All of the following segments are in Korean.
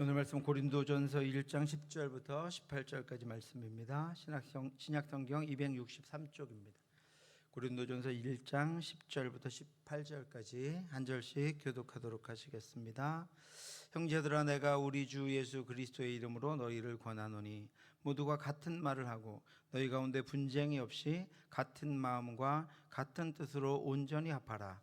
오늘 말씀 고린도전서 1장 10절부터 18절까지 말씀입니다. 신약성경 263쪽입니다. 고린도전서 1장 10절부터 18절까지 한 절씩 교독하도록 하시겠습니다. 형제들아, 내가 우리 주 예수 그리스도의 이름으로 너희를 권하노니 모두가 같은 말을 하고 너희 가운데 분쟁이 없이 같은 마음과 같은 뜻으로 온전히 합하라.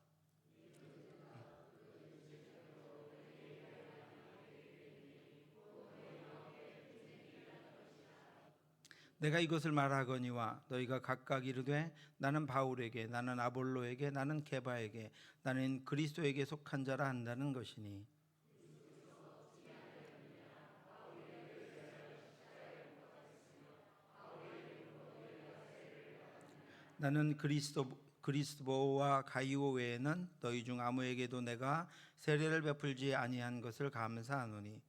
내가 이것을 말하거니와 너희가 각각 이르되 나는 바울에게, 나는 아볼로에게, 나는 게바에게, 나는 그리스도에게 속한 자라 한다는 것이니, 나는 그리스도와 가이오 외에는 너희 중 아무에게도 내가 세례를 베풀지 아니한 것을 감사하노니,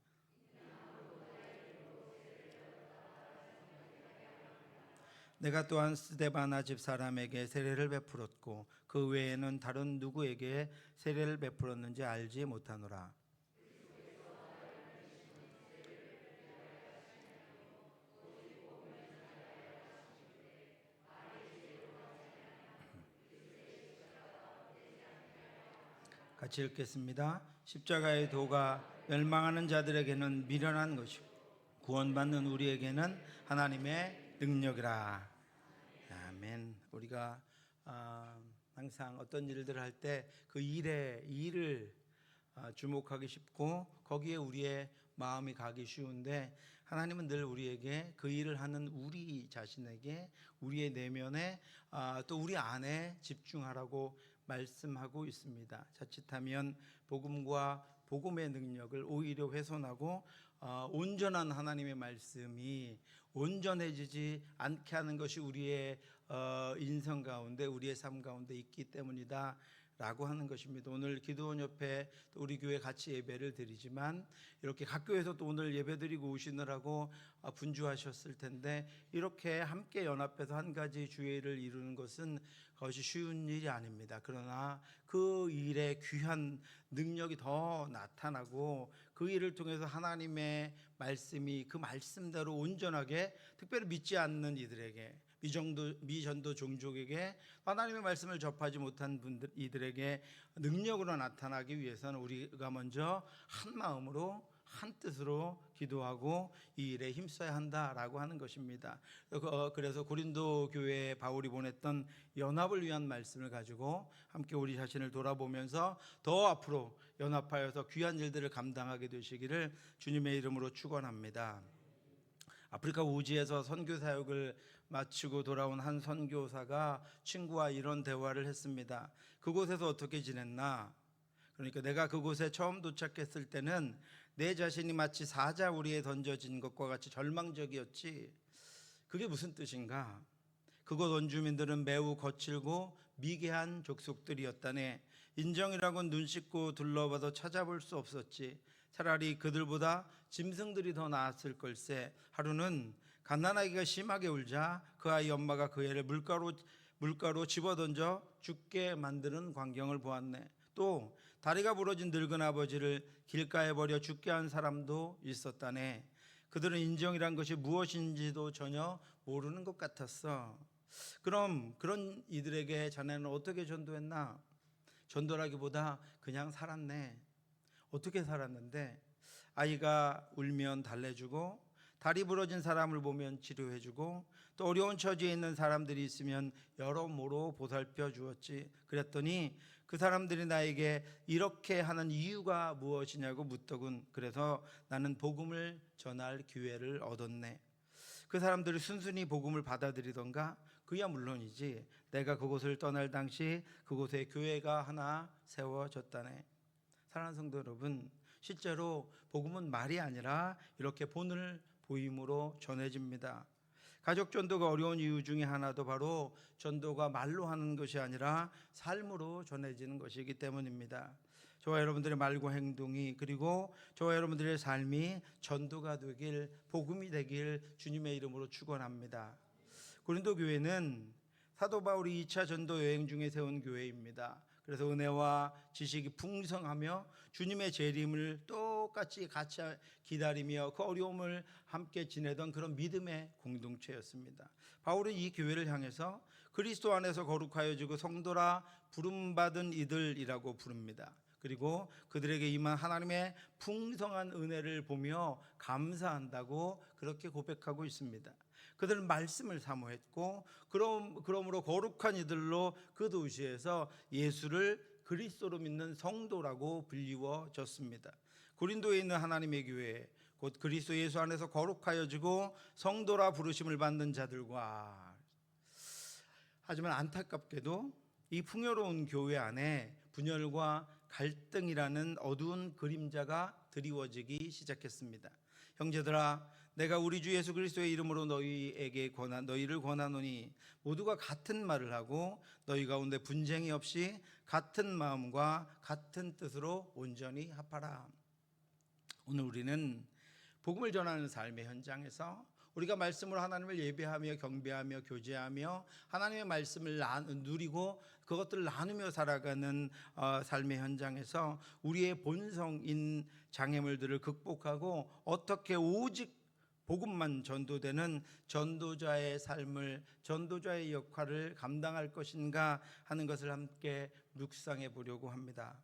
내가 또한 스데바나 집 사람에게 세례를 베풀었고 그 외에는 다른 누구에게 세례를 베풀었는지 알지 못하노라. 같이 읽겠습니다. 십자가의 도가 멸망하는 자들에게는 미련한 것이고 구원받는 우리에게는 하나님의 능력이라. 아멘. 우리가 항상 어떤 일들을 할 때 그 일을 주목하기 쉽고 거기에 우리의 마음이 가기 쉬운데, 하나님은 늘 우리에게 그 일을 하는 우리 자신에게, 우리의 내면에 또 우리 안에 집중하라고 말씀하고 있습니다. 자칫하면 복음과 복음의 능력을 오히려 훼손하고 온전한 하나님의 말씀이 온전해지지 않게 하는 것이 우리의 인성 가운데, 우리의 삶 가운데 있기 때문이다 라고 하는 것입니다. 오늘 기도원 옆에 또 우리 교회 같이 예배를 드리지만 이렇게 각 교회에서 또 오늘 예배 드리고 오시느라고 분주하셨을 텐데, 이렇게 함께 연합해서 한 가지 주의를 이루는 것은 그것이 쉬운 일이 아닙니다. 그러나 그 일의 귀한 능력이 더 나타나고 그 일을 통해서 하나님의 말씀이 그 말씀대로 온전하게, 특별히 믿지 않는 이들에게, 미전도 종족에게, 하나님의 말씀을 접하지 못한 이들에게 능력으로 나타나기 위해서는 우리가 먼저 한 마음으로 한 뜻으로 기도하고 이 일에 힘써야 한다라고 하는 것입니다. 그래서 고린도 교회에 바울이 보냈던 연합을 위한 말씀을 가지고 함께 우리 자신을 돌아보면서 더 앞으로 연합하여서 귀한 일들을 감당하게 되시기를 주님의 이름으로 축원합니다. 아프리카 우지에서 선교 사역을 마치고 돌아온 한 선교사가 친구와 이런 대화를 했습니다. 그곳에서 어떻게 지냈나? 그러니까 내가 그곳에 처음 도착했을 때는 내 자신이 마치 사자우리에 던져진 것과 같이 절망적이었지. 그게 무슨 뜻인가? 그곳 원주민들은 매우 거칠고 미개한 족속들이었다네. 인정이라고 눈 씻고 둘러봐도 찾아볼 수 없었지. 차라리 그들보다 짐승들이 더 나았을 걸세. 하루는 갓난아기가 심하게 울자 그 아이 엄마가 그 애를 물가로 집어던져 죽게 만드는 광경을 보았네. 또 다리가 부러진 늙은 아버지를 길가에 버려 죽게 한 사람도 있었다네. 그들은 인정이란 것이 무엇인지도 전혀 모르는 것 같았어. 그럼 그런 이들에게 자네는 어떻게 전도했나? 전도라기보다 그냥 살았네. 어떻게 살았는데, 아이가 울면 달래주고, 다리 부러진 사람을 보면 치료해주고, 또 어려운 처지에 있는 사람들이 있으면 여러모로 보살펴 주었지. 그랬더니 그 사람들이 나에게 이렇게 하는 이유가 무엇이냐고 묻더군. 그래서 나는 복음을 전할 기회를 얻었네. 그 사람들이 순순히 복음을 받아들이던가? 그야 물론이지. 내가 그곳을 떠날 당시 그곳에 교회가 하나 세워졌다네. 사랑하는 성도 여러분, 실제로 복음은 말이 아니라 이렇게 본을 보임으로 전해집니다. 가족 전도가 어려운 이유 중에 하나도 바로 전도가 말로 하는 것이 아니라 삶으로 전해지는 것이기 때문입니다. 저와 여러분들의 말과 행동이, 그리고 저와 여러분들의 삶이 전도가 되길, 복음이 되길 주님의 이름으로 축원합니다. 고린도 교회는 사도 바울이 2차 전도 여행 중에 세운 교회입니다. 그래서 은혜와 지식이 풍성하며 주님의 재림을 똑같이 같이 기다리며 그 어려움을 함께 지내던 그런 믿음의 공동체였습니다. 바울은 이 교회를 향해서 그리스도 안에서 거룩하여지고 성도라 부름받은 이들이라고 부릅니다. 그리고 그들에게 임한 하나님의 풍성한 은혜를 보며 감사한다고 그렇게 고백하고 있습니다. 그들은 말씀을 사모했고 그러므로 거룩한 이들로 그 도시에서 예수를 그리스도로 믿는 성도라고 불리워졌습니다. 고린도에 있는 하나님의 교회 곧 그리스도 예수 안에서 거룩하여지고 성도라 부르심을 받는 자들과, 하지만 안타깝게도 이 풍요로운 교회 안에 분열과 갈등이라는 어두운 그림자가 드리워지기 시작했습니다. 형제들아, 내가 우리 주 예수 그리스도의 이름으로 너희를 권하노니 모두가 같은 말을 하고 너희 가운데 분쟁이 없이 같은 마음과 같은 뜻으로 온전히 합하라. 오늘 우리는 복음을 전하는 삶의 현장에서 우리가 말씀으로 하나님을 예배하며 경배하며 교제하며 하나님의 말씀을 누리고 그것들을 나누며 살아가는 삶의 현장에서 우리의 본성인 장애물들을 극복하고 어떻게 오직 복음만 전도되는 전도자의 삶을, 전도자의 역할을 감당할 것인가 하는 것을 함께 묵상해 보려고 합니다.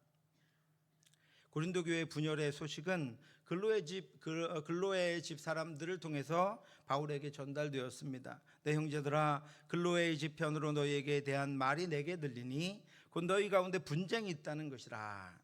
고린도 교회 분열의 소식은 글로의 집 사람들을 통해서 바울에게 전달되었습니다. 내 형제들아, 글로의 집 편으로 너희에게 대한 말이 내게 들리니 곧 너희 가운데 분쟁이 있다는 것이라.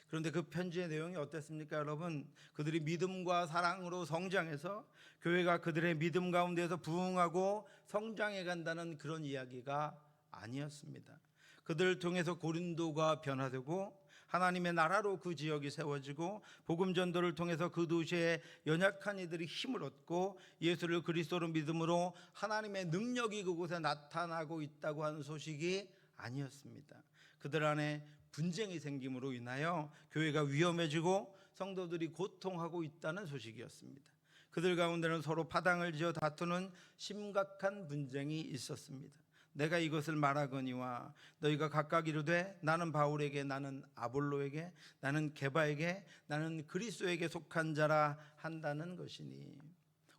그런데 그 편지의 내용이 어땠습니까, 여러분? 그들이 믿음과 사랑으로 성장해서 교회가 그들의 믿음 가운데서 부흥하고 성장해 간다는 그런 이야기가 아니었습니다. 그들을 통해서 고린도가 변화되고 하나님의 나라로 그 지역이 세워지고 복음 전도를 통해서 그 도시에 연약한 이들이 힘을 얻고 예수를 그리스도로 믿음으로 하나님의 능력이 그곳에 나타나고 있다고 하는 소식이 아니었습니다. 그들 안에 분쟁이 생김으로 인하여 교회가 위험해지고 성도들이 고통하고 있다는 소식이었습니다. 그들 가운데는 서로 파당을 지어 다투는 심각한 분쟁이 있었습니다. 내가 이것을 말하거니와 너희가 각각 이르되 나는 바울에게, 나는 아볼로에게, 나는 게바에게, 나는 그리스도에게 속한 자라 한다는 것이니.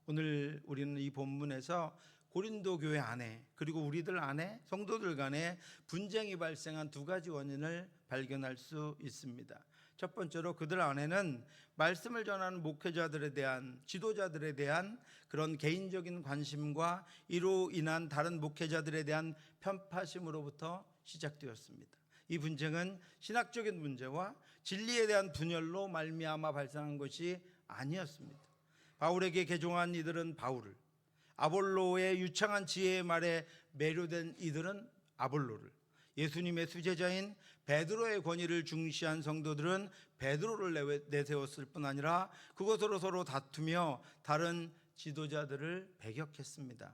오늘 우리는 이 본문에서 고린도 교회 안에 그리고 우리들 안에 성도들 간에 분쟁이 발생한 두 가지 원인을 발견할 수 있습니다. 첫 번째로 그들 안에는 말씀을 전하는 목회자들에 대한, 지도자들에 대한 그런 개인적인 관심과 이로 인한 다른 목회자들에 대한 편파심으로부터 시작되었습니다. 이 분쟁은 신학적인 문제와 진리에 대한 분열로 말미암아 발생한 것이 아니었습니다. 바울에게 개종한 이들은 바울을, 아볼로의 유창한 지혜의 말에 매료된 이들은 아볼로를, 예수님의 수제자인 베드로의 권위를 중시한 성도들은 베드로를 내세웠을 뿐 아니라 그것으로 서로 다투며 다른 지도자들을 배격했습니다.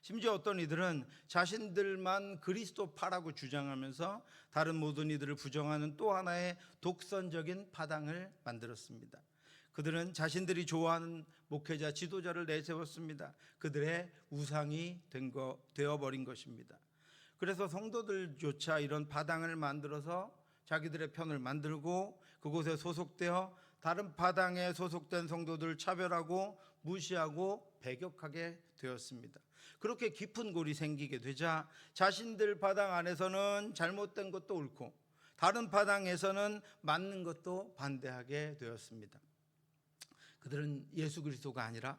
심지어 어떤 이들은 자신들만 그리스도파라고 주장하면서 다른 모든 이들을 부정하는 또 하나의 독선적인 파당을 만들었습니다. 그들은 자신들이 좋아하는 목회자, 지도자를 내세웠습니다. 그들의 우상이 되어버린 것입니다. 그래서 성도들조차 이런 파당을 만들어서 자기들의 편을 만들고 그곳에 소속되어 다른 파당에 소속된 성도들을 차별하고 무시하고 배격하게 되었습니다. 그렇게 깊은 골이 생기게 되자 자신들 파당 안에서는 잘못된 것도 옳고 다른 파당에서는 맞는 것도 반대하게 되었습니다. 그들은 예수 그리스도가 아니라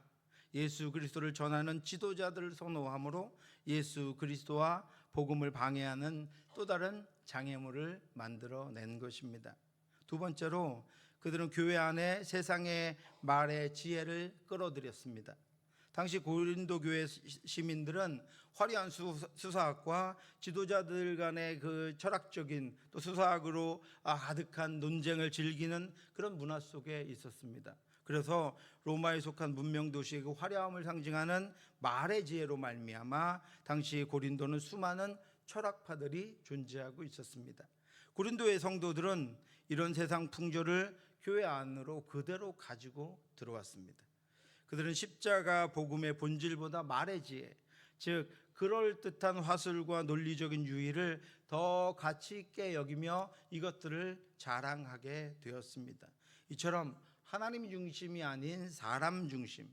예수 그리스도를 전하는 지도자들을 선호함으로 예수 그리스도와 복음을 방해하는 또 다른 장애물을 만들어낸 것입니다. 두 번째로 그들은 교회 안에 세상의 말의 지혜를 끌어들였습니다. 당시 고린도 교회 시민들은 화려한 수사학과 지도자들 간의 그 철학적인 또 수사학으로 가득한 논쟁을 즐기는 그런 문화 속에 있었습니다. 그래서 로마에 속한 문명 도시의 그 화려함을 상징하는 말의 지혜로 말미암아 당시 고린도는 수많은 철학파들이 존재하고 있었습니다. 고린도의 성도들은 이런 세상 풍조를 교회 안으로 그대로 가지고 들어왔습니다. 그들은 십자가 복음의 본질보다 말의 지혜, 즉 그럴듯한 화술과 논리적인 유의를 더 가치 있게 여기며 이것들을 자랑하게 되었습니다. 이처럼 하나님 중심이 아닌 사람 중심,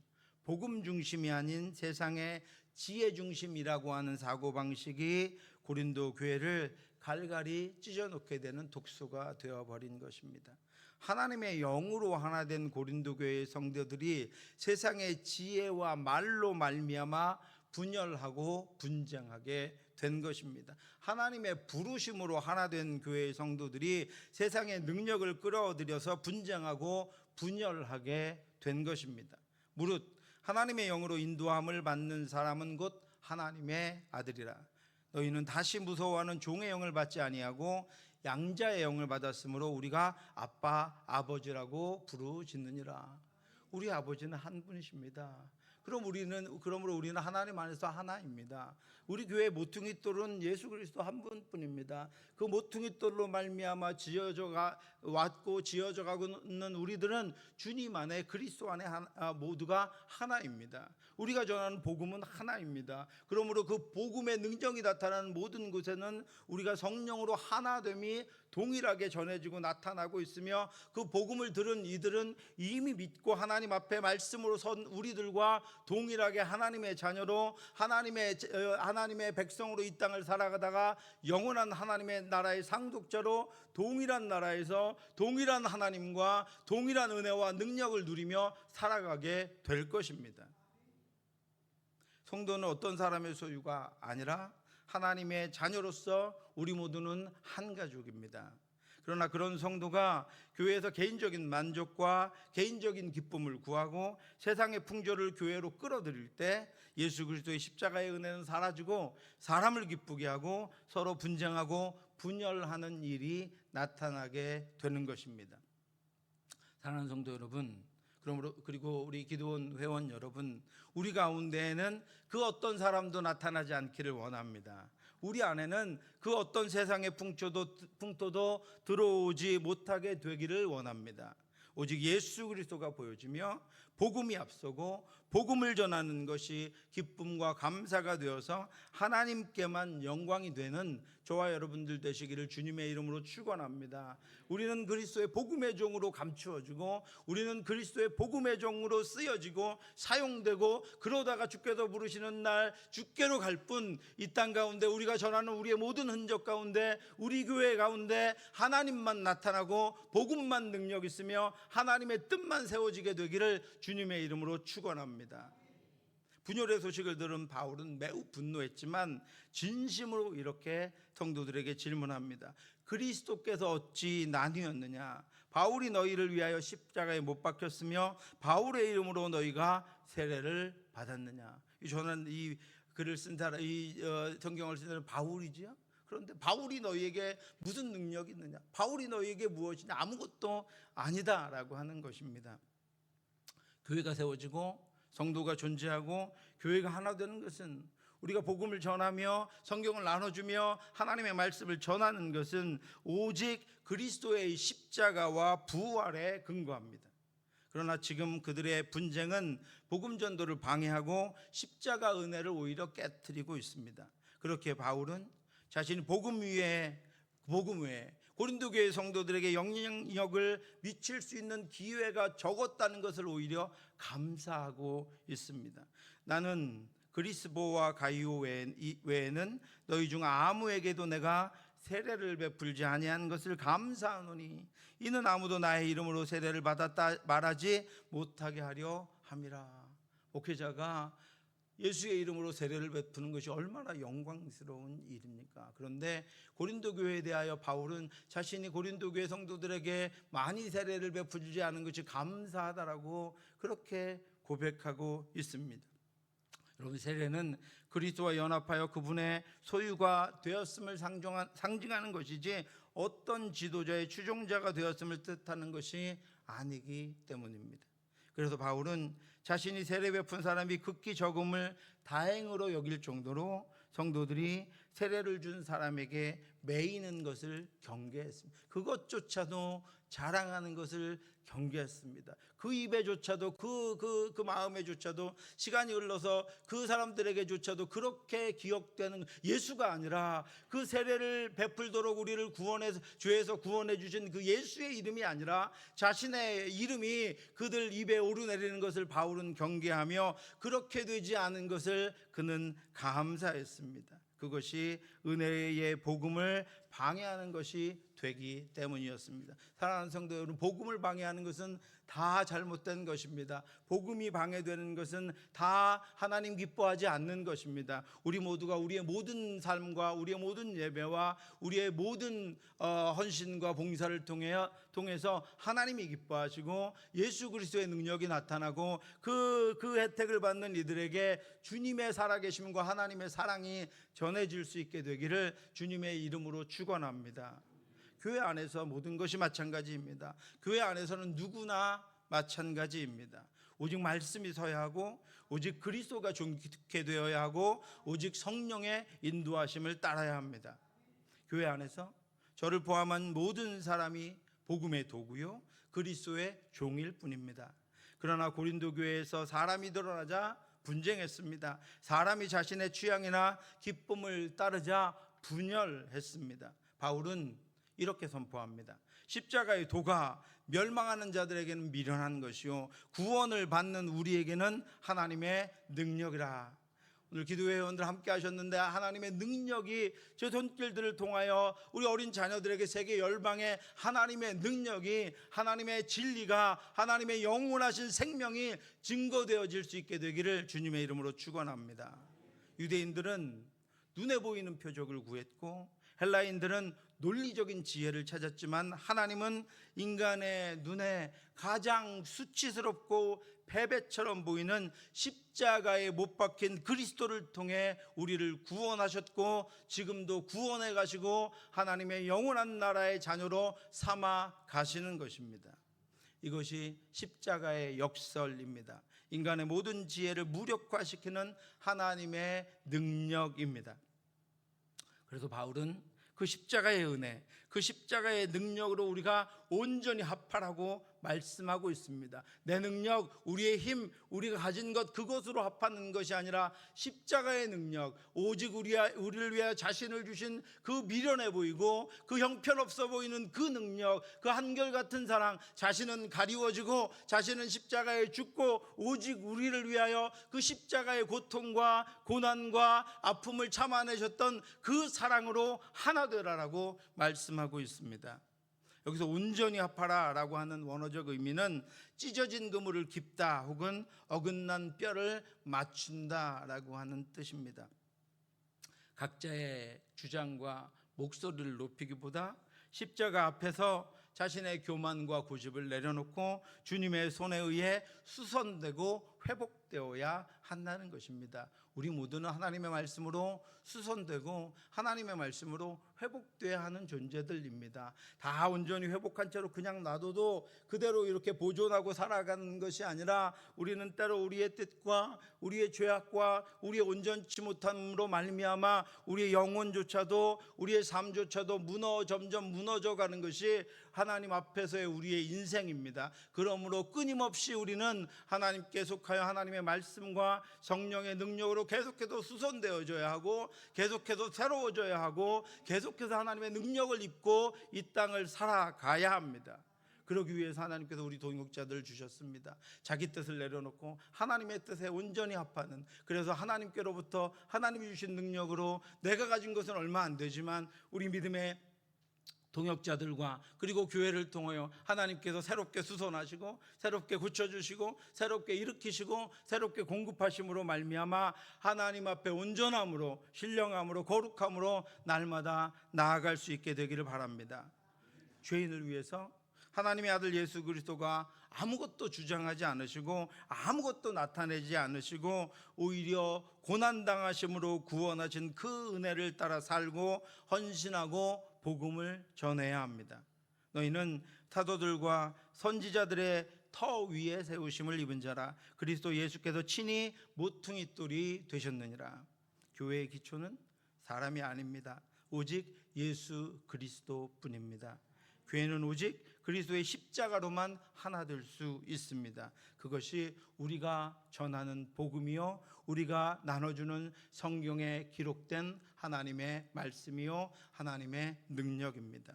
복음 중심이 아닌 세상의 지혜 중심이라고 하는 사고방식이 고린도 교회를 갈갈이 찢어놓게 되는 독소가 되어버린 것입니다. 하나님의 영으로 하나 된 고린도 교회의 성도들이 세상의 지혜와 말로 말미암아 분열하고 분쟁하게 된 것입니다. 하나님의 부르심으로 하나 된 교회의 성도들이 세상의 능력을 끌어들여서 분쟁하고 분열하게 된 것입니다. 무릇 하나님의 영으로 인도함을 받는 사람은 곧 하나님의 아들이라. 너희는 다시 무서워하는 종의 영을 받지 아니하고 양자의 영을 받았으므로 우리가 아빠 아버지라고 부르짖느니라. 우리 아버지는 한 분이십니다. 그러므로 우리는 하나님 안에서 하나입니다. 우리 교회 모퉁이돌은 예수 그리스도 한 분뿐입니다. 그 모퉁이돌로 말미암아 왔고 지어져 가고 있는 우리들은 주님 안에 그리스도 안에 모두가 하나입니다. 우리가 전하는 복음은 하나입니다. 그러므로 그 복음의 능력이 나타나는 모든 곳에는 우리가 성령으로 하나됨이 동일하게 전해지고 나타나고 있으며, 그 복음을 들은 이들은 이미 믿고 하나님 앞에 말씀으로 선 우리들과 동일하게 하나님의 자녀로 하나님의 백성으로 이 땅을 살아가다가 영원한 하나님의 나라의 상속자로 동일한 나라에서 동일한 하나님과 동일한 은혜와 능력을 누리며 살아가게 될 것입니다. 성도는 어떤 사람의 소유가 아니라 하나님의 자녀로서 우리 모두는 한 가족입니다. 그러나 그런 성도가 교회에서 개인적인 만족과 개인적인 기쁨을 구하고 세상의 풍조를 교회로 끌어들일 때 예수 그리스도의 십자가의 은혜는 사라지고 사람을 기쁘게 하고 서로 분쟁하고 분열하는 일이 나타나게 되는 것입니다. 사랑하는 성도 여러분, 그리고 우리 기도원 회원 여러분, 우리 가운데에는 그 어떤 사람도 나타나지 않기를 원합니다. 우리 안에는 그 어떤 세상의 풍토도 들어오지 못하게 되기를 원합니다. 오직 예수 그리스도가 보여지며 복음이 앞서고 복음을 전하는 것이 기쁨과 감사가 되어서 하나님께만 영광이 되는 저와 여러분들 되시기를 주님의 이름으로 축원합니다. 우리는 그리스도의 복음의 종으로 감추어지고 우리는 그리스도의 복음의 종으로 쓰여지고 사용되고, 그러다가 주께서 부르시는 날 주께로 갈 뿐 이 땅 가운데 우리가 전하는 우리의 모든 흔적 가운데 우리 교회 가운데 하나님만 나타나고 복음만 능력 있으며 하나님의 뜻만 세워지게 되기를 주님의 이름으로 축원합니다. 분열의 소식을 들은 바울은 매우 분노했지만 진심으로 이렇게 성도들에게 질문합니다. 그리스도께서 어찌 나뉘었느냐? 바울이 너희를 위하여 십자가에 못 박혔으며 바울의 이름으로 너희가 세례를 받았느냐? 저는 이 글을 쓴 사람, 성경을 쓴 사람은 바울이지요. 그런데 바울이 너희에게 무슨 능력이 있느냐? 바울이 너희에게 무엇이냐? 아무것도 아니다라고 하는 것입니다. 교회가 세워지고 성도가 존재하고 교회가 하나 되는 것은, 우리가 복음을 전하며 성경을 나눠주며 하나님의 말씀을 전하는 것은 오직 그리스도의 십자가와 부활에 근거합니다. 그러나 지금 그들의 분쟁은 복음 전도를 방해하고 십자가 은혜를 오히려 깨트리고 있습니다. 그렇게 바울은 자신이 복음 외에 고린도 교회 성도들에게 영향력을 미칠 수 있는 기회가 적었다는 것을 오히려 감사하고 있습니다. 나는 그리스보와 가이오 외에는 너희 중 아무에게도 내가 세례를 베풀지 아니한 것을 감사하노니 이는 아무도 나의 이름으로 세례를 받았다 말하지 못하게 하려 함이라. 목회자가 예수의 이름으로 세례를 베푸는 것이 얼마나 영광스러운 일입니까? 그런데 고린도 교회에 대하여 바울은 자신이 고린도 교회 성도들에게 많이 세례를 베푸지 않은 것이 감사하다라고 그렇게 고백하고 있습니다. 여러분, 세례는 그리스도와 연합하여 그분의 소유가 되었음을 상징하는 것이지 어떤 지도자의 추종자가 되었음을 뜻하는 것이 아니기 때문입니다. 그래서 바울은 자신이 세례 베푼 사람이 극히 적음을 다행으로 여길 정도로 성도들이 세례를 준 사람에게 매이는 것을 경계했습니다. 그것조차도 자랑하는 것을 경계했습니다. 그 입에조차도 그 마음에조차도 시간이 흘러서 그 사람들에게조차도 그렇게 기억되는 예수가 아니라 그 세례를 베풀도록 우리를 구원해서 죄에서 구원해 주신 그 예수의 이름이 아니라 자신의 이름이 그들 입에 오르내리는 것을 바울은 경계하며 그렇게 되지 않은 것을 그는 감사했습니다. 그것이 은혜의 복음을 방해하는 것이 되기 때문이었습니다. 사랑하는 성도 여러분, 복음을 방해하는 것은 다 잘못된 것입니다. 복음이 방해되는 것은 다 하나님 기뻐하지 않는 것입니다. 우리 모두가 우리의 모든 삶과 우리의 모든 예배와 우리의 모든 헌신과 봉사를 통해서 하나님이 기뻐하시고 예수 그리스도의 능력이 나타나고 그 혜택을 받는 이들에게 주님의 살아계심과 하나님의 사랑이 전해질 수 있게 되기를 주님의 이름으로 축원합니다. 교회 안에서 모든 것이 마찬가지입니다. 교회 안에서는 누구나 마찬가지입니다. 오직 말씀이 서야 하고 오직 그리스도가 존귀케 되어야 하고 오직 성령의 인도하심을 따라야 합니다. 교회 안에서 저를 포함한 모든 사람이 복음의 도구요 그리스도의 종일 뿐입니다. 그러나 고린도 교회에서 사람이 드러나자 분쟁했습니다. 사람이 자신의 취향이나 기쁨을 따르자 분열했습니다. 바울은 이렇게 선포합니다. 십자가의 도가 멸망하는 자들에게는 미련한 것이요 구원을 받는 우리에게는 하나님의 능력이라. 오늘 기도회원들 함께 하셨는데 하나님의 능력이 저 손길들을 통하여 우리 어린 자녀들에게 세계 열방의 하나님의 능력이 하나님의 진리가 하나님의 영원하신 생명이 증거되어질 수 있게 되기를 주님의 이름으로 축원합니다. 유대인들은 눈에 보이는 표적을 구했고 헬라인들은 논리적인 지혜를 찾았지만 하나님은 인간의 눈에 가장 수치스럽고 패배처럼 보이는 십자가에 못 박힌 그리스도를 통해 우리를 구원하셨고 지금도 구원해 가시고 하나님의 영원한 나라의 자녀로 삼아 가시는 것입니다. 이것이 십자가의 역설입니다. 인간의 모든 지혜를 무력화시키는 하나님의 능력입니다. 그래서 바울은 그 십자가의 은혜, 그 십자가의 능력으로 우리가 온전히 합하라고 말씀하고 있습니다. 내 능력, 우리의 힘, 우리가 가진 것 그것으로 합하는 것이 아니라 십자가의 능력, 오직 우리를 위하여 자신을 주신 그 미련해 보이고 그 형편없어 보이는 그 능력, 그 한결같은 사랑, 자신은 가리워지고 자신은 십자가에 죽고 오직 우리를 위하여 그 십자가의 고통과 고난과 아픔을 참아내셨던 그 사랑으로 하나 되라라고 말씀하고 있습니다. 여기서 온전히 합하라 라고 하는 원어적 의미는 찢어진 그물을 깁다 혹은 어긋난 뼈를 맞춘다 라고 하는 뜻입니다. 각자의 주장과 목소리를 높이기보다 십자가 앞에서 자신의 교만과 고집을 내려놓고 주님의 손에 의해 수선되고 회복되어야 한다는 것입니다. 우리 모두는 하나님의 말씀으로 수선되고 하나님의 말씀으로 회복되어야 하는 존재들입니다. 다 온전히 회복한 채로 그냥 놔둬도 그대로 이렇게 보존하고 살아가는 것이 아니라 우리는 때로 우리의 뜻과 우리의 죄악과 우리의 온전치 못함으로 말미암아 우리의 영혼조차도 우리의 삶조차도 점점 무너져가는 것이 하나님 앞에서의 우리의 인생입니다. 그러므로 끊임없이 우리는 하나님께 속하여 하나님의 말씀과 성령의 능력으로 계속해서 수선되어져야 하고 계속해서 새로워져야 하고 계속해서 하나님의 능력을 입고 이 땅을 살아가야 합니다. 그러기 위해서 하나님께서 우리 동역자들을 주셨습니다. 자기 뜻을 내려놓고 하나님의 뜻에 온전히 합하는, 그래서 하나님께로부터 하나님이 주신 능력으로 내가 가진 것은 얼마 안 되지만 우리 믿음의 동역자들과 그리고 교회를 통하여 하나님께서 새롭게 수선하시고 새롭게 고쳐주시고 새롭게 일으키시고 새롭게 공급하심으로 말미암아 하나님 앞에 온전함으로 신령함으로 거룩함으로 날마다 나아갈 수 있게 되기를 바랍니다. 죄인을 위해서 하나님의 아들 예수 그리스도가 아무것도 주장하지 않으시고 아무것도 나타내지 않으시고 오히려 고난당하심으로 구원하신 그 은혜를 따라 살고 헌신하고 복음을 전해야 합니다. 너희는 사도들과 선지자들의 터 위에 세우심을 입은 자라. 그리스도 예수께서 친히 모퉁이 돌이 되셨느니라. 교회의 기초는 사람이 아닙니다. 오직 예수 그리스도뿐입니다. 교회는 오직 그리스도의 십자가로만 하나 될 수 있습니다. 그것이 우리가 전하는 복음이요, 우리가 나눠주는 성경에 기록된 하나님의 말씀이요, 하나님의 능력입니다.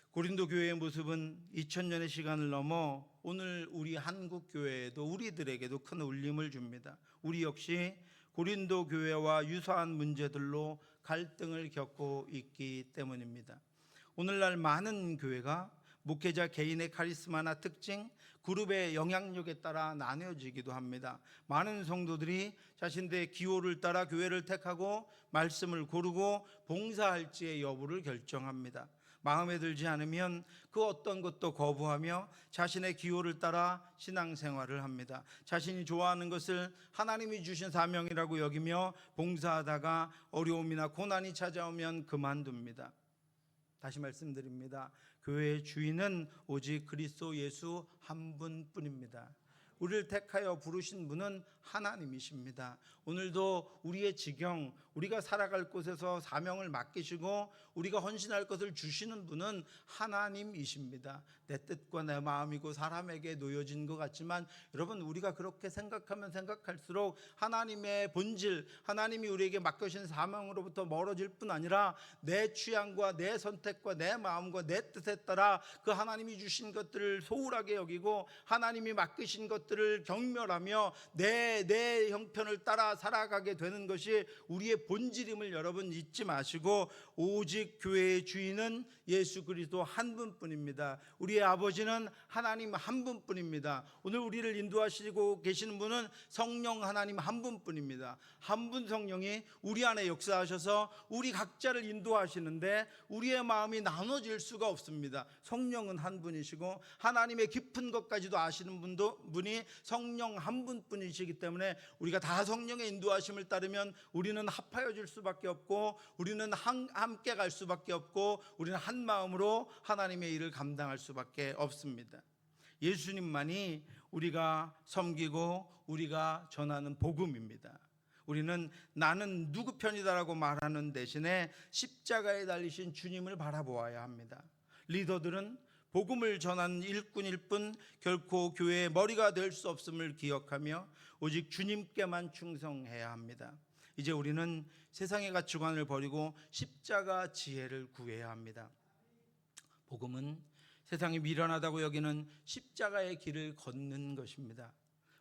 고린도 교회의 모습은 2000년의 시간을 넘어 오늘 우리 한국 교회에도, 우리들에게도 큰 울림을 줍니다. 우리 역시 고린도 교회와 유사한 문제들로 갈등을 겪고 있기 때문입니다. 오늘날 많은 교회가 목회자 개인의 카리스마나 특징, 그룹의 영향력에 따라 나뉘어지기도 합니다. 많은 성도들이 자신들의 기호를 따라 교회를 택하고 말씀을 고르고 봉사할지의 여부를 결정합니다. 마음에 들지 않으면 그 어떤 것도 거부하며 자신의 기호를 따라 신앙생활을 합니다. 자신이 좋아하는 것을 하나님이 주신 사명이라고 여기며 봉사하다가 어려움이나 고난이 찾아오면 그만둡니다. 다시 말씀드립니다. 교회의 주인은 오직 그리스도 예수 한 분뿐입니다. 우리를 택하여 부르신 분은 하나님이십니다. 오늘도 우리의 지경, 우리가 살아갈 곳에서 사명을 맡기시고 우리가 헌신할 것을 주시는 분은 하나님이십니다. 내 뜻과 내 마음이고 사람에게 놓여진 것 같지만 여러분, 우리가 그렇게 생각하면 생각할수록 하나님의 본질, 하나님이 우리에게 맡겨주신 사명으로부터 멀어질 뿐 아니라 내 취향과 내 선택과 내 마음과 내 뜻에 따라 그 하나님이 주신 것들을 소홀하게 여기고 하나님이 맡기신 것들을 경멸하며 내 형편을 따라 살아가게 되는 것이 우리의 본질임을 여러분 잊지 마시고, 오직 교회의 주인은 예수 그리스도 한 분뿐입니다. 우리의 아버지는 하나님 한 분뿐입니다. 오늘 우리를 인도하시고 계시는 분은 성령 하나님 한 분뿐입니다. 한 분 성령이 우리 안에 역사하셔서 우리 각자를 인도하시는데 우리의 마음이 나눠질 수가 없습니다. 성령은 한 분이시고 하나님의 깊은 것까지도 아시는 분이 성령 한 분뿐이시기 때문에 우리가 다 성령의 인도하심을 따르면 우리는 합하여질 수밖에 없고 우리는 함께 갈 수밖에 없고 우리는 한 마음으로 하나님의 일을 감당할 수밖에 없습니다. 예수님만이 우리가 섬기고 우리가 전하는 복음입니다. 우리는 나는 누구 편이다라고 말하는 대신에 십자가에 달리신 주님을 바라보아야 합니다. 리더들은 복음을 전하는 일꾼일 뿐 결코 교회의 머리가 될 수 없음을 기억하며 오직 주님께만 충성해야 합니다. 이제 우리는 세상의 가치관을 버리고 십자가 지혜를 구해야 합니다. 복음은 세상이 미련하다고 여기는 십자가의 길을 걷는 것입니다.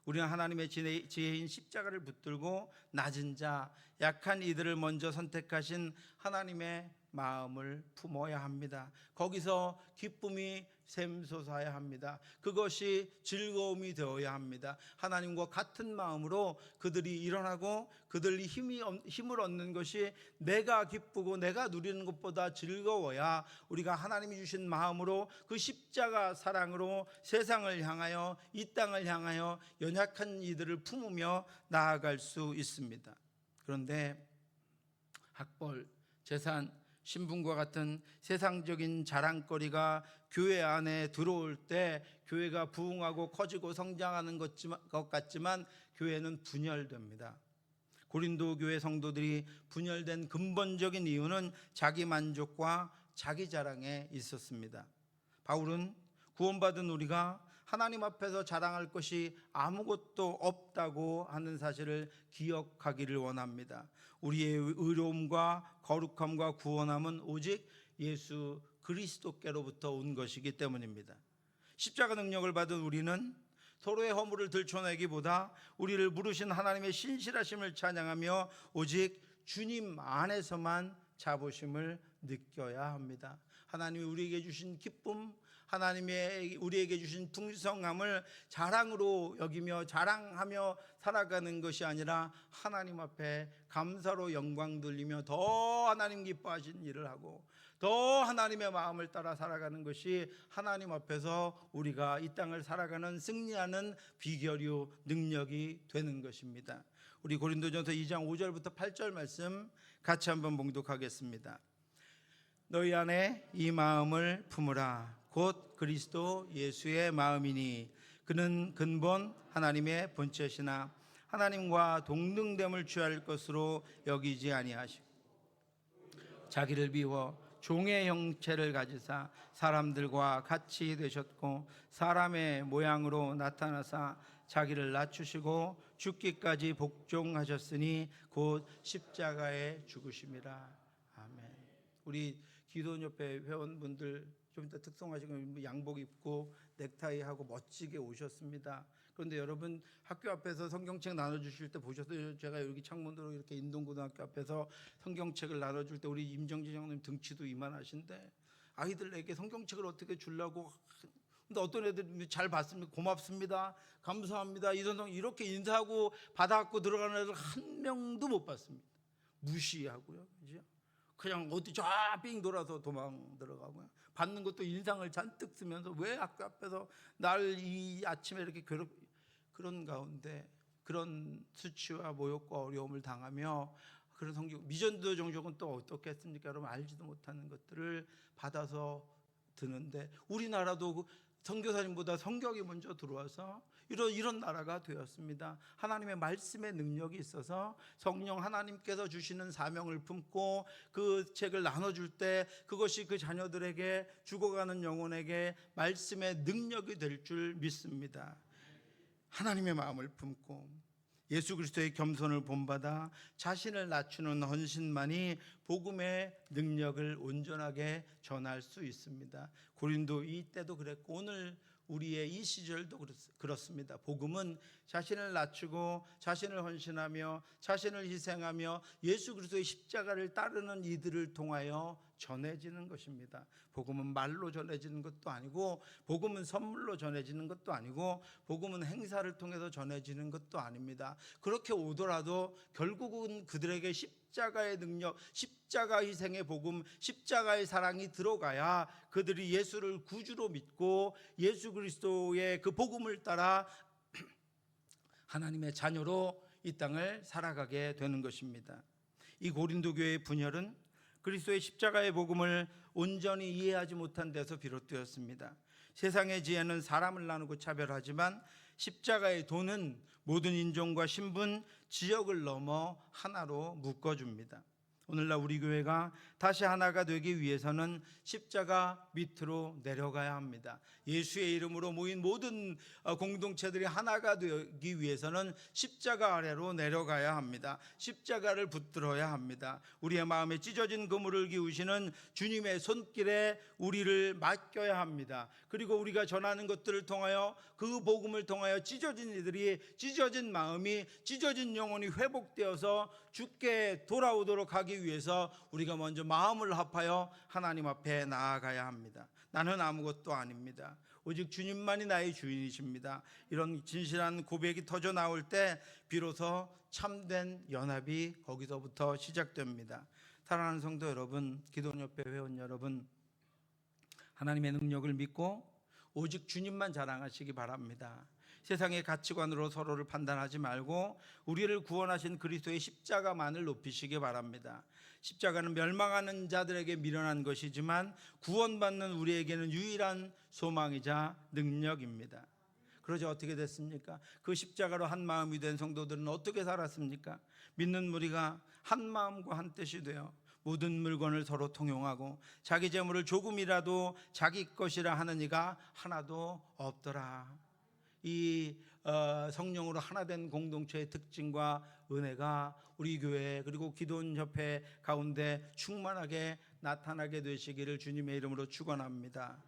우리는 하나님의 지혜인 십자가를 붙들고 낮은 자, 약한 이들을 먼저 선택하신 하나님의 마음을 품어야 합니다. 거기서 기쁨이 샘솟아야 합니다. 그것이 즐거움이 되어야 합니다. 하나님과 같은 마음으로 그들이 일어나고 그들이 힘을 얻는 것이 내가 기쁘고 내가 누리는 것보다 즐거워야 우리가 하나님이 주신 마음으로 그 십자가 사랑으로 세상을 향하여 이 땅을 향하여 연약한 이들을 품으며 나아갈 수 있습니다. 그런데 학벌, 재산, 신분과 같은 세상적인 자랑거리가 교회 안에 들어올 때 교회가 부흥하고 커지고 성장하는 것 같지만 교회는 분열됩니다. 고린도 교회 성도들이 분열된 근본적인 이유는 자기 만족과 자기 자랑에 있었습니다. 바울은 구원받은 우리가 하나님 앞에서 자랑할 것이 아무것도 없다고 하는 사실을 기억하기를 원합니다. 우리의 의로움과 거룩함과 구원함은 오직 예수 그리스도께로부터 온 것이기 때문입니다. 십자가 능력을 받은 우리는 서로의 허물을 들춰내기보다 우리를 부르신 하나님의 신실하심을 찬양하며 오직 주님 안에서만 자부심을 느껴야 합니다. 하나님이 우리에게 주신 기쁨, 하나님의 우리에게 주신 풍성함을 자랑으로 여기며 자랑하며 살아가는 것이 아니라 하나님 앞에 감사로 영광 돌리며 더 하나님 기뻐하신 일을 하고 더 하나님의 마음을 따라 살아가는 것이 하나님 앞에서 우리가 이 땅을 살아가는 승리하는 비결이요 능력이 되는 것입니다. 우리 고린도전서 2장 5절부터 8절 말씀 같이 한번 봉독하겠습니다. 너희 안에 이 마음을 품으라. 곧 그리스도 예수의 마음이니 그는 근본 하나님의 본체시나 하나님과 동등됨을 취할 것으로 여기지 아니하시고 자기를 비워 종의 형체를 가지사 사람들과 같이 되셨고 사람의 모양으로 나타나사 자기를 낮추시고 죽기까지 복종하셨으니 곧 십자가에 죽으심이라. 아멘. 우리 기도원 옆에 회원분들 좀 이따 특성하시고 양복 입고 넥타이 하고 멋지게 오셨습니다. 그런데 여러분 학교 앞에서 성경책 나눠주실 때 보셨어요? 제가 여기 창문으로 이렇게 인동고등학교 앞에서 성경책을 나눠줄 때 우리 임정진 형님 등치도 이만하신데 아이들에게 성경책을 어떻게 주려고. 근데 어떤 애들이 잘 봤습니다. 고맙습니다. 감사합니다. 이렇게 인사하고 받아갖고 들어가는 애들 한 명도 못 봤습니다. 무시하고요. 그죠? 그냥 어디 쫙빙 돌아서 도망 들어가고요. 받는 것도 인상을 잔뜩 쓰면서 왜 학교 앞에서 날 이 아침에 이렇게 그런 가운데 그런 수치와 모욕과 어려움을 당하며 그런 성경 미전도 종족은 또 어떻겠습니까? 여러분 알지도 못하는 것들을 받아서 드는데 우리나라도 선교사님보다 성경이 먼저 들어와서 이런 나라가 되었습니다. 하나님의 말씀의 능력이 있어서 성령 하나님께서 주시는 사명을 품고 그 책을 나눠줄 때 그것이 그 자녀들에게 죽어가는 영혼에게 말씀의 능력이 될 줄 믿습니다. 하나님의 마음을 품고 예수 그리스도의 겸손을 본받아 자신을 낮추는 헌신만이 복음의 능력을 온전하게 전할 수 있습니다. 고린도 이때도 그랬고 오늘 우리의 이 시절도 그렇습니다. 복음은 자신을 낮추고 자신을 헌신하며 자신을 희생하며 예수 그리스도의 십자가를 따르는 이들을 통하여 전해지는 것입니다. 복음은 말로 전해지는 것도 아니고 복음은 선물로 전해지는 것도 아니고 복음은 행사를 통해서 전해지는 것도 아닙니다. 그렇게 오더라도 결국은 그들에게 십자가의 능력, 십자가 희생의 복음, 십자가의 사랑이 들어가야 그들이 예수를 구주로 믿고 예수 그리스도의 그 복음을 따라 하나님의 자녀로 이 땅을 살아가게 되는 것입니다. 이 고린도 교회의 분열은 그리스도의 십자가의 복음을 온전히 이해하지 못한 데서 비롯되었습니다. 세상의 지혜는 사람을 나누고 차별하지만 십자가의 도는 모든 인종과 신분, 지역을 넘어 하나로 묶어줍니다. 오늘날 우리 교회가 다시 하나가 되기 위해서는 십자가 밑으로 내려가야 합니다. 예수의 이름으로 모인 모든 공동체들이 하나가 되기 위해서는 십자가 아래로 내려가야 합니다. 십자가를 붙들어야 합니다. 우리의 마음에 찢어진 그물을 기우시는 주님의 손길에 우리를 맡겨야 합니다. 그리고 우리가 전하는 것들을 통하여 그 복음을 통하여 찢어진 이들이 찢어진 마음이 찢어진 영혼이 회복되어서 주께 돌아오도록 하기 위해서 우리가 먼저 마음을 합하여 하나님 앞에 나아가야 합니다. 나는 아무것도 아닙니다. 오직 주님만이 나의 주인이십니다. 이런 진실한 고백이 터져 나올 때 비로소 참된 연합이 거기서부터 시작됩니다. 사랑하는 성도 여러분, 기도원 옆에 회원 여러분, 하나님의 능력을 믿고 오직 주님만 자랑하시기 바랍니다. 세상의 가치관으로 서로를 판단하지 말고 우리를 구원하신 그리스도의 십자가만을 높이시기 바랍니다. 십자가는 멸망하는 자들에게 미련한 것이지만 구원받는 우리에게는 유일한 소망이자 능력입니다. 그러자 어떻게 됐습니까? 그 십자가로 한 마음이 된 성도들은 어떻게 살았습니까? 믿는 무리가 한 마음과 한 뜻이 되어 모든 물건을 서로 통용하고 자기 재물을 조금이라도 자기 것이라 하는 이가 하나도 없더라. 이 성령으로 하나 된 공동체의 특징과 은혜가 우리 교회 그리고 기도원 협회 가운데 충만하게 나타나게 되시기를 주님의 이름으로 축원합니다.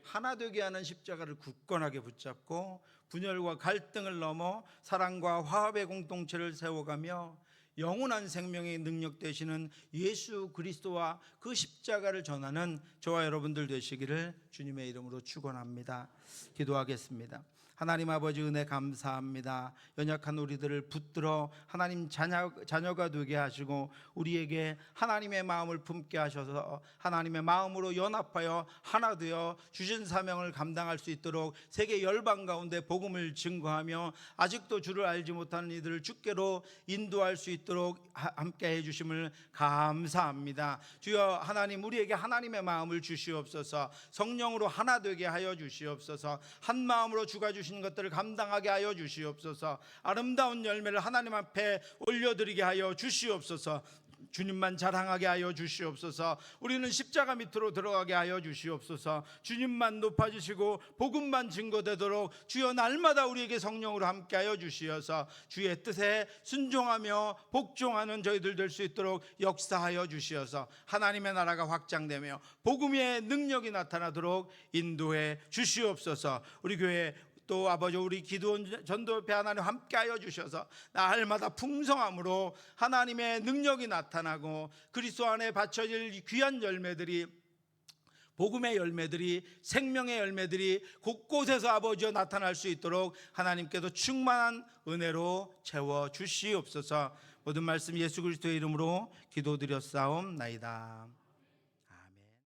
하나 되게 하는 십자가를 굳건하게 붙잡고 분열과 갈등을 넘어 사랑과 화합의 공동체를 세워가며 영원한 생명의 능력 되시는 예수 그리스도와 그 십자가를 전하는 저와 여러분들 되시기를 주님의 이름으로 축원합니다. 기도하겠습니다. 하나님 아버지 은혜 감사합니다. 연약한 우리들을 붙들어 하나님 자녀가 되게 하시고 우리에게 하나님의 마음을 품게 하셔서 하나님의 마음으로 연합하여 하나 되어 주신 사명을 감당할 수 있도록 세계 열방 가운데 복음을 증거하며 아직도 주를 알지 못하는 이들을 주께로 인도할 수 있도록 함께 해주심을 감사합니다. 주여 하나님, 우리에게 하나님의 마음을 주시옵소서. 성령으로 하나 되게 하여 주시옵소서. 한 마음으로 주가 주신 것들을 감당하게 하여 주시옵소서. 아름다운 열매를 하나님 앞에 올려드리게 하여 주시옵소서. 주님만 자랑하게 하여 주시옵소서. 우리는 십자가 밑으로 들어가게 하여 주시옵소서. 주님만 높아지시고 복음만 증거되도록 주여 날마다 우리에게 성령으로 함께하여 주시어서 주의 뜻에 순종하며 복종하는 저희들 될 수 있도록 역사하여 주시어서 하나님의 나라가 확장되며 복음의 능력이 나타나도록 인도해 주시옵소서. 우리 교회 또 아버지 우리 기도원 전도협회 하나님 함께하여 주셔서 날마다 풍성함으로 하나님의 능력이 나타나고 그리스도 안에 바쳐질 귀한 열매들이, 복음의 열매들이, 생명의 열매들이 곳곳에서 아버지여 나타날 수 있도록 하나님께서 충만한 은혜로 채워 주시옵소서. 모든 말씀 예수 그리스도의 이름으로 기도드렸사옵나이다.